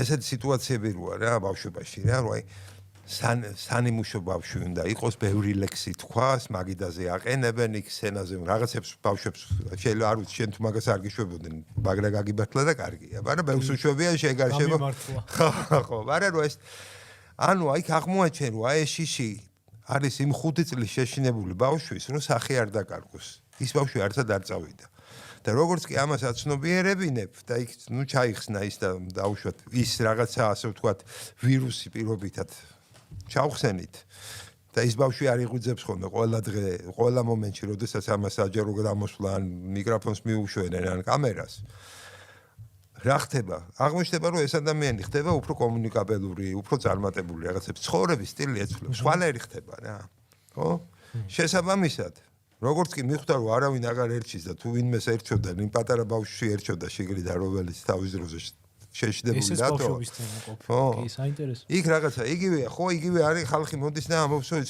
ესეთი სიტუაციები როა რა ბავშვობაში რა რომ აი სანიმუშო ბავშვი უნდა იყოს, ბევრი ლექსი თქვას, მაგიდაზე აყენებენ, იქ სცენაზე რაღაცებს ბავშვებს შეიძლება არ ვიცი, შენ თუ მაგას არ გიშვებოდნენ, მაგრა გაგიბართლა და კარგია, მაგრამ ბევრს უშვებიან შეგარშება. ხო, მაგრამ რომ ეს ანუ აი აღმოაჩენ რომ აი შიში არის იმ 5 წლის შეშინებული ბავშვის, რომ სახე არ დაკარგოს. ის ბავშვი არცად არ წავიდა. და როგორც კი ამას აცნობიერებინებ და იქ ნუ ჩაიხსნა ის და დაუშვათ ის რაღაცა ასე ვთქვათ ვირუსი პირობითად ჩავხსენით და ის ბავშვი არ იღვიძებს ხოლმე ყველა დღე, ყველა მომენტში, როდესაც ამას საჯარო გამოსვლა ან მიკროფონს მიუშვენენ ან კამერას. რა ხდება? აღმოჩნდება, რომ ეს ადამიანი ხდება უფრო კომუნიკაბელური, უფრო წარმატებული რაღაცებს ცხოვრების სტილი ეცვლებს. სვანერი ხდება რა. ხო? შესაბამისად, როგორც კი მიხვდა, რომ არავინ აღარ ერჩის და თუ ვინმეს ერჩოდა, იმ პატარა ბავშვი ერჩოდა შიგრიდან, რომელიც თავის დროზე შეშინებული დატოვა. ეს ბავშვობის თემა ყოფილი. კი, საინტერესო. იქ რაღაცა იგივეა, ხო, იგივე არის ხალხი მოდის და ამბობს, რომ